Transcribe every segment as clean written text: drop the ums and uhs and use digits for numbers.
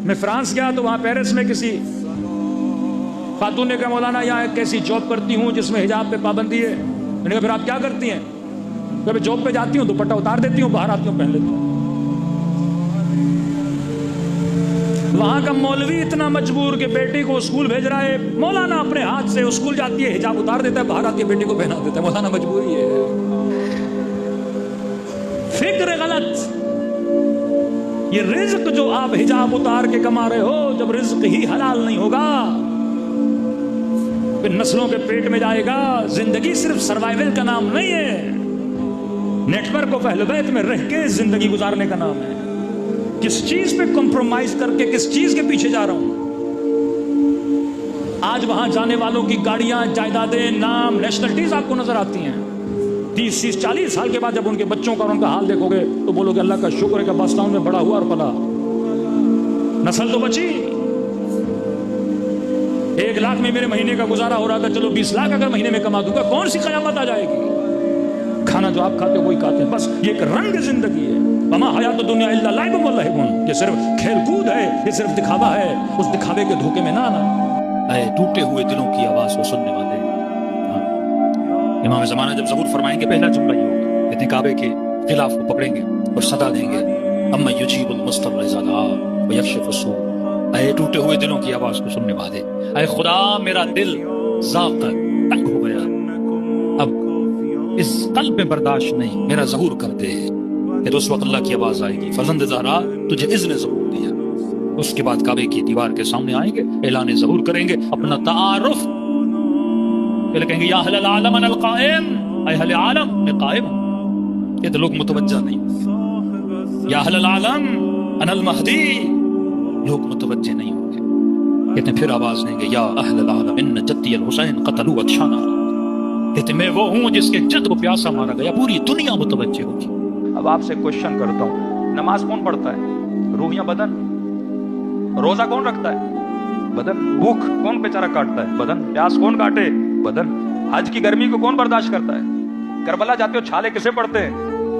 میں فرانس گیا تو وہاں پیرس میں کسی خاتون نے کہا مولانا یہاں ایک ایسی جاب کرتی ہوں جس میں حجاب پہ پابندی ہے. میں نے کہا پھر آپ کیا کرتی ہیں؟ کہ میں جاب پہ جاتی ہوں دوپٹہ اتار دیتی ہوں, باہر آتی ہوں پہن لیتی ہوں. وہاں کا مولوی اتنا مجبور کہ بیٹی کو اسکول بھیج رہا ہے, مولانا اپنے ہاتھ سے اسکول جاتی ہے حجاب اتار دیتا ہے, باہر آتی ہے بیٹی کو پہنا دیتا ہے. مولانا مجبوری ہے. فکر غلط. یہ رزق جو آپ حجاب اتار کے کما رہے ہو, جب رزق ہی حلال نہیں ہوگا پھر نسلوں کے پیٹ میں جائے گا. زندگی صرف سروائیول کا نام نہیں ہے, نیٹ ورک و اہل بیت میں رہ کے زندگی گزارنے کا نام ہے. کس چیز پہ کمپرومائز کر کے کس چیز کے پیچھے جا رہا ہوں. آج وہاں جانے والوں کی گاڑیاں, جائیدادیں, نام, نیشنلٹیز آپ کو نظر آتی ہیں. 30-40 سال کے بعد جب ان کے بچوں کا اور ان کا حال دیکھو گے تو بولو کہ اللہ کا شکر ہے کہ پاکستان میں بڑا ہوا اور پلا, نسل تو بچی. 1 لاکھ میں میرے مہینے کا گزارا ہو رہا تھا, چلو 20 لاکھ اگر مہینے میں کما دوں گا, کون سی قیامت آ جائے گی؟ کھانا جو آپ کھاتے ہو وہی کھاتے ہیں. بس یہ ایک رنگ زندگی ہے. وما حیات الدنیا الا لعب و لہو. یہ صرف کھیل کود ہے, یہ صرف دکھاوا ہے. اس دکھاوے کے دھوکے میں نہ آنا. اے ٹوٹے ہوئے دلوں کی آواز کو سننے والے, امام زمانہ جب ظہور فرمائیں گے پہلا جملہ یہ ہوگا, کہتے ہیں کعبے کے غلاف کو پکڑیں گے اور صدا دیں گے, اما یجیب المضطر اذا دعا ویکشف السوء. اے ٹوٹے ہوئے دلوں کی آواز کو سننے والے, اے خدا میرا دل ذاق تنگ ہو گیا, اب اس قلب میں برداشت نہیں, میرا ظہور کر دے. تو اس وقت اللہ کی آواز آئے گی, فرزند زہرا تجھے اذن ظہور دیا. اس کے بعد کعبے کی دیوار کے سامنے آئیں گے, اعلان ظہور کریں گے, اپنا تعارف کہیں گے, یا اہل العالم انا القائم, اے اہل عالم میں قائم ہوں. یہ تو لوگ متوجہ نہیں. یا اہل العالم انا المہدی, لوگ متوجہ نہیں ہوں گے. کہتے ہیں پھر آواز دیں گے, یا اہل العالم ان جدی الحسین قتلوا اطشانا. کہتے ہیں میں وہ ہوں جس کے جد کو پیاسا مارا گیا. پوری دنیا متوجہ ہوگی. اب آپ سے کوشچن کرتا ہوں, نماز کون پڑھتا ہے؟ روح یا بدن؟ روزہ کون رکھتا ہے؟ بدن. بھوک کون بیچارہ کاٹتا ہے؟ بدن. پیاس کون کاٹے؟ بدن. حج کی گرمی کو کون برداشت کرتا ہے؟ کربلا جاتے ہو چھالے کسے پڑھتے ہیں؟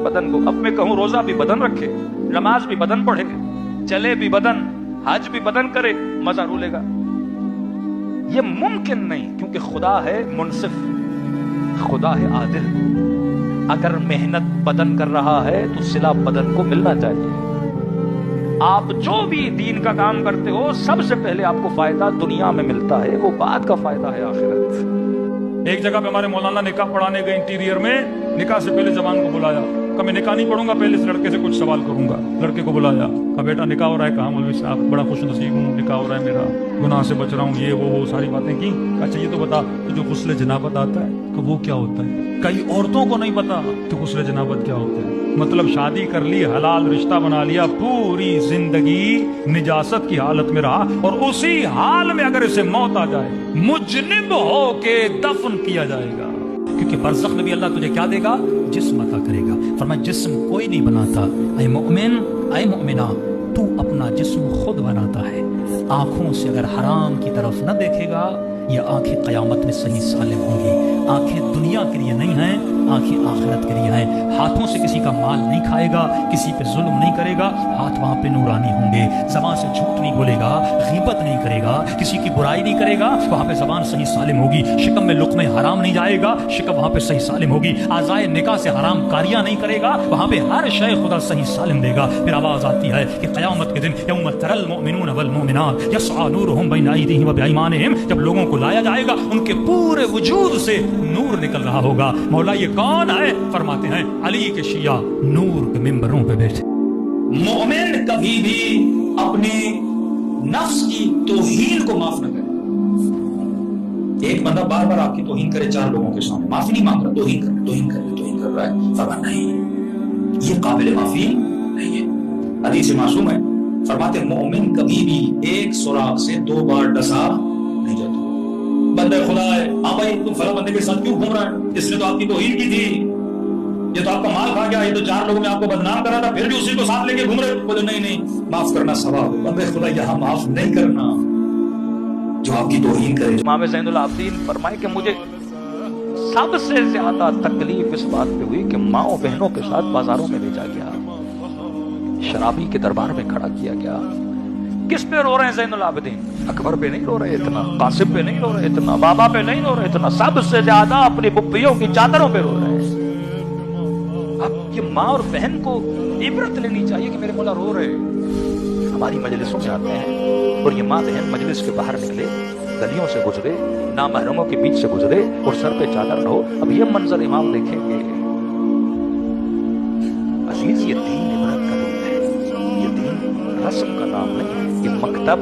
بدن کو. اب میں کہوں روزہ بھی بدن رکھے, نماز بھی بدن پڑھے, چلے بھی بدن, حج بھی بدن کرے, مزہ رولے گا؟ یہ ممکن نہیں, کیونکہ خدا ہے منصف, خدا ہے عادل. اگر محنت بدن کر رہا ہے تو صلہ بدن کو ملنا چاہیے. آپ جو بھی دین کا کام کرتے ہو سب سے پہلے آپ کو فائدہ دنیا میں ملتا ہے, وہ بعد کا فائدہ ہے آخرت. ایک جگہ پہ ہمارے مولانا نکاح پڑھانے گئے, انٹیریئر میں نکاح سے پہلے زبان کو بلایا, کہ میں نکاح نہیں پڑھوں گا, پہلے اس لڑکے سے کچھ سوال کروں گا. لڑکے کو بلایا, کہا بیٹا نکاح ہو رہا ہے؟ کہا مولوی صاحب بڑا خوش نصیب ہوں, نکاح ہو رہا ہے میرا, گناہ سے بچ رہا ہوں, یہ وہ ساری باتیں کی. اچھا یہ تو بتا جو غسل جنابت آتا ہے کہ وہ کیا ہوتا ہے؟ کئی عورتوں کو نہیں پتا کہ غسل جنابت کیا ہوتا ہے. مطلب شادی کر لی, حلال رشتہ بنا لیا, پوری زندگی نجاست کی حالت میں رہا, اور اسی حال میں اگر اسے موت آ جائے مجنب ہو کے دفن کیا جائے گا. کیونکہ برزخ میں بھی اللہ تجھے کیا دے گا؟ جسم عطا کرے گا. فرمایا جسم کوئی نہیں بناتا, اے مؤمن اے مؤمنہ تو اپنا جسم خود بناتا ہے. آنکھوں سے اگر حرام کی طرف نہ دیکھے گا, یہ آنکھیں قیامت میں صحیح سالم ہوں گی. آنکھیں دنیا کے لیے نہیں ہیں, آنکھیں آخرت کے لیے ہیں. ہاتھوں سے کسی کا مال نہیں کھائے گا, کسی پہ ظلم نہیں کرے گا, ہاتھ وہاں پہ نورانی ہوں گے. زبان سے جھوٹ نہیں بولے گا, غیبت نہیں کرے گا, کسی کی برائی نہیں کرے گا, وہاں پہ زبان صحیح سالم ہوگی. شکم میں لقمہ حرام نہیں جائے گا, شکم وہاں پہ صحیح سالم ہوگی. اعضائے نکاح سے حرام کاریاں نہیں کرے گا, وہاں پہ ہر شے خدا صحیح سالم دے گا. پھر آواز آتی ہے کہ قیامت کے دن یوم تری المؤمنون والمؤمنات یسعی نورهم بین ایدیہم وبایمانہم, جب لوگوں کو لایا جائے گا ان کے پورے وجود سے نور نکل رہا ہوگا. مولا یہ کون ہے؟ فرماتے ہیں علی کے شیعہ نور کے ممبروں پہ بیٹھے. مومن کبھی بھی اپنے نفس کی توہین کو معاف نہ کرے. ایک بندہ بار بار آپ کی توہین کرے 4 لوگوں کے سامنے, معافی نہیں مانگ رہا, توہین کر رہا ہے, فرمایا نہیں, یہ قابل معافی نہیں ہے. حدیث معصوم ہے, فرماتے مومن کبھی بھی ایک سوراخ سے 2 بار ڈسا نہیں جاتا. بندہ خدا ہے, ہاں بھائی تم فلاں بندے کے ساتھ کیوں گھوم رہا ہے؟ اس نے تو آپ کی توہین کی تھی, یہ تو آپ کا مال کھا گیا, یہ تو 4 لوگوں میں آپ کو بدنام کرا تھا, پھر بھی اسی کو ساتھ لے کے گھوم رہے. بولے نہیں معاف کرنا ثواب ہے. بندے خدا یہاں معاف نہیں کرنا جو آپ کی توہین کرے. امام زین العابدین فرمائے کہ مجھے سب سے زیادہ تکلیف اس بات پہ ہوئی کہ ماؤں بہنوں کے ساتھ بازاروں میں بھیجا گیا, شرابی کے دربار میں کھڑا کیا گیا, کس پہ رو رہے ہیں زین العابدین؟ اکبر پہ نہیں رو رہے اتنا، قاسم پہ نہیں رو رہے اتنا، بابا پہ نہیں رو رہے اتنا، سب سے زیادہ اپنی پھپھیوں کی چادروں پہ رو رہے ہیں۔ اب یہ ماں اور بہن کو عبرت لینی چاہیے کہ میرے مولا رو رہے۔ ہماری مجلسوں میں آتے ہیں اور یہ ماں بہن مجلس کے باہر نکلے، گلیوں سے گزرے، نامحرموں کے بیچ سے گزرے اور سر پہ چادر نہ ہو، اب یہ منظر امام دیکھیں گے۔ عزیز، یہ دین عبرت کا دین ہے، یہ دین رسم کا نام نہیں ہے، یہ مکتب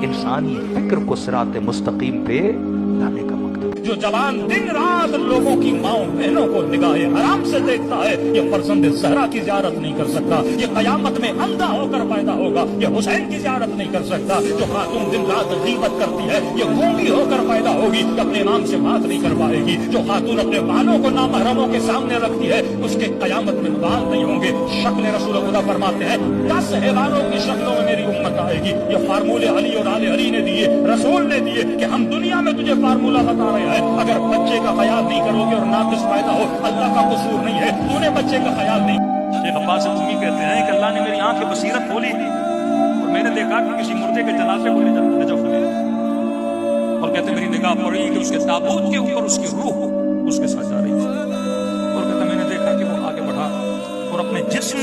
انسانی فکر کو صراط مستقیم پہ لانے کا مکتب۔ جو جوان دن رات لوگوں کی ماں بہنوں کو نگاہ حرام سے دیکھتا ہے، یہ فرزند زہرا کی زیارت نہیں کر سکتا، یہ قیامت میں اندھا ہو کر پیدا ہوگا، یہ حسین کی زیارت نہیں کر سکتا۔ جو خاتون دن رات غیبت کرتی ہے، یہ گونگی ہو کر پیدا ہوگی، اپنے امام سے بات نہیں کر پائے گی۔ جو خاتون اپنے بالوں کو نامحرموں کے سامنے رکھتی ہے، اس کے قیامت میں بال نہیں ہوں گے۔ شکل رسول خدا فرماتے ہیں 10 حیوانوں کی شکلوں میں میری امت آئے گی۔ یہ فارمولے علی اور آل علی نے دیے، رسول نے دیے کہ ہم دنیا میں تجھے فارمولہ بتا رہے ہیں۔ اگر بچے کا خیال نہیں کرو گے اور ناقص پیدا ہو، اللہ کا قصور نہیں ہے، تو نے بچے کا خیال نہیں۔ شیخ عباس اعظمی کہتے ہیں کہ اللہ نے میری آنکھ بصیرت کھولی اور میں نے دیکھا کہ کسی مردے کے جنازے کو نجف لے، اور کہتے ہیں میری نگاہ پڑی کہ اس کے تابوت کے اوپر اس کی روح اس کے ساتھ جا رہی تھی، اور کہتے ہیں میں نے دیکھا کہ وہ آگے بڑھا اور اپنے جسم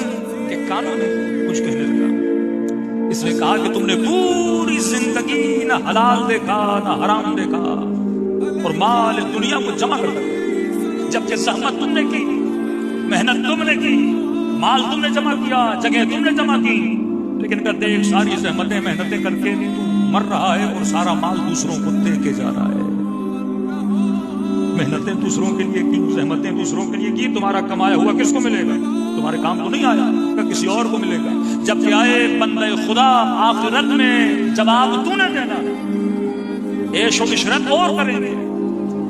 کے کانوں میں کچھ کہنے لگا۔ اس نے کہا کہ تم نے پوری زندگی نہ حلال دیکھا نہ حرام دیکھا اور مال دنیا کو جمع کر دیا، جبکہ زحمت تم نے کی، محنت تم نے کی، مال تم نے جمع کیا، جگہ تم نے جمع کی، لیکن کہتے ایک ساری زحمتیں محنتیں کر کے مر رہا ہے اور سارا مال دوسروں کو دے کے جا رہا ہے۔ محنتیں دوسروں کے لیے کی، زحمتیں دوسروں کے لیے کی، تمہارا کمایا ہوا کس کو ملے گا؟ تمہارے کام کو نہیں آیا، کسی اور کو ملے گا۔ جب کہ آئے بندے خدا آخرت میں جواب تو نے دینا، عیش و عشرت اور کریں گے،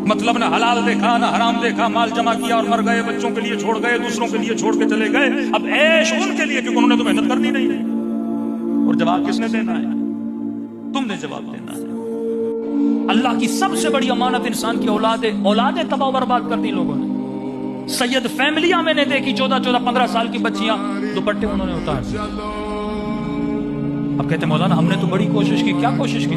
مطلب نہ حلال دیکھا نہ حرام دیکھا، مال جمع کیا اور مر گئے، بچوں کے لیے چھوڑ گئے، دوسروں کے لیے چھوڑ کے چلے گئے۔ اب عیش ان کے لیے کیونکہ انہوں نے تو محنت کرنی نہیں ہے، اور جواب کس نے دینا ہے؟ تم نے جواب دینا ہے۔ اللہ کی سب سے بڑی امانت انسان کی اولادیں تباہ و برباد کر دی لوگوں نے۔ سید فیملیاں میں نے دیکھی 14-15 سال کی بچیاں، دوپٹے انہوں نے اتار دیے۔ اب کہتے مولانا ہم نے تو بڑی کوشش کی۔ کیا کوشش کی؟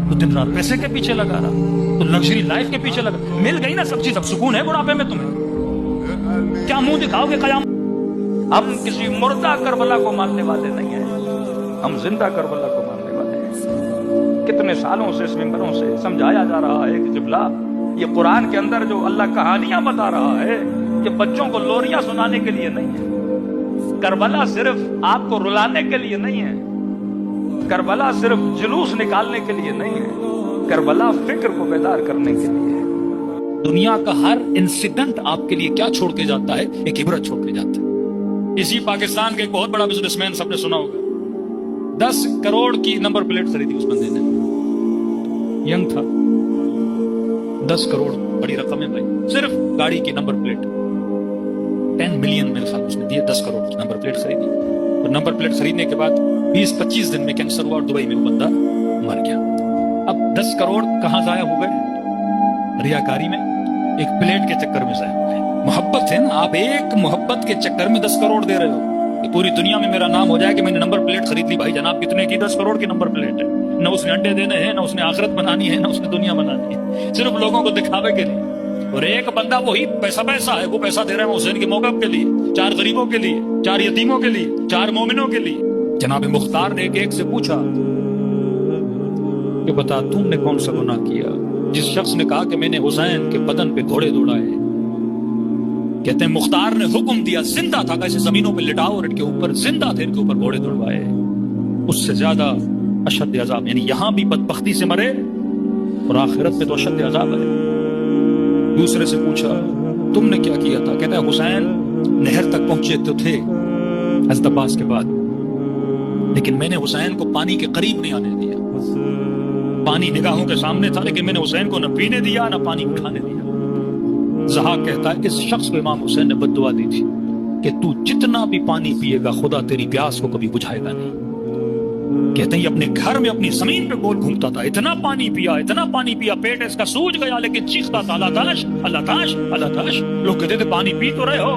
تو دن رات پیسے کے پیچھے لگا رہا، تو لگژری لائف کے پیچھے لگا، مل گئی نا سب چیز، اب سکون ہے بڑھاپے میں تمہیں؟ کیا منہ دکھاؤ گے قیام؟ ہم کسی مردہ کربلا کو ماننے والے نہیں ہیں، ہم زندہ کربلا کو ماننے والے ہیں۔ کتنے سالوں سے اس ممبروں سے سمجھایا جا رہا ہے کہ جبلا یہ قرآن کے اندر جو اللہ کہانیاں بتا رہا ہے یہ بچوں کو لوریاں سنانے کے لیے نہیں ہے، کربلا صرف آپ کو رلانے کے لیے نہیں ہے، کربلا صرف جلوس نکالنے کے لیے نہیں ہے، کربلا فکر کو بیدار کرنے کے لیے ہے۔ دنیا کا ہر انسیڈنٹ آپ کے لیے کیا چھوڑ کے جاتا ہے؟ ایک عبرت چھوڑ کے جاتا ہے۔ اسی پاکستان کے ایک بہت بڑا بزنس مین سب نے سنا ہوگا، 10 کروڑ کی نمبر پلیٹ خریدی اس بندے نے، ینگ تھا، 10 کروڑ بڑی رقم ہے بھائی، صرف گاڑی کی نمبر پلیٹ 10 ملین میرے خیال اس نے دیے، 10 کروڑ کی نمبر پلیٹ خریدی، اور نمبر پلیٹ خریدنے کے بعد 20-25 دن میں کینسر ہوا اور دبئی میں وہ بندہ مر گیا۔ اب 10 کروڑ کہاں ضائع ہو گئے؟ ریاکاری میں، ایک پلیٹ کے چکر میں ضائع ہو گئے۔ محبت ہے نا، آپ ایک محبت کے چکر میں 10 کروڑ دے رہے ہو کہ پوری دنیا میں میرا نام ہو جائے کہ میں نے نمبر پلیٹ خرید لی۔ بھائی جناب کتنے کی؟ 10 کروڑ کی نمبر پلیٹ ہے، نہ اس نے انڈے دینے ہیں، نہ اس نے آخرت بنانی ہے، نہ اس نے دنیا بنانی ہے، صرف لوگوں کو دکھاوے کے لیے۔ اور ایک بندہ وہی پیسہ ہے، وہ پیسہ دے رہا ہے حسین کے موقف کے لیے، 4 غریبوں کے لیے، 4 یتیموں کے لیے، 4 مومنوں کے لیے۔ جناب مختار نے ایک سے پوچھا کہ بتا تم نے کون سا گناہ کیا؟ جس شخص نے کہا کہ میں نے حسین کے بدن پہ گھوڑے دوڑائے۔ کہتے ہیں مختار نے حکم دیا، زندہ تھا، کیسے زمینوں پہ لٹاؤ اور ان کے اوپر زندہ تھے، ان کے اوپر گھوڑے دوڑوائے۔ اس سے زیادہ اشد عذاب، یعنی یہاں بھی بدبختی سے مرے اور آخرت میں تو اشد عذاب ہے۔ دوسرے سے پوچھا تم نے کیا کیا تھا؟ کہتا ہے حسین نہر تک پہنچے تو تھے حضرت عباس کے بعد، لیکن میں نے حسین کو پانی کے قریب نہیں آنے دیا، پانی نگاہوں کے سامنے تھا لیکن میں نے حسین کو نہ پینے دیا نہ پانی اٹھانے دیا۔ ضحاک کہتا ہے اس شخص کو امام حسین نے بد دعا دی تھی کہ تو جتنا بھی پانی پیے گا خدا تیری پیاس کو کبھی بجھائے گا نہیں۔ کہتے ہیں یہ اپنے گھر میں اپنی زمین پہ گول گھومتا تھا، اتنا پانی پیا، پیٹ اس کا سوج گیا لیکن چیختا تھا اللہ تاش اللہ تاش اللہ تاش۔ لوگ کہتے تھے پانی پی تو رہے ہو،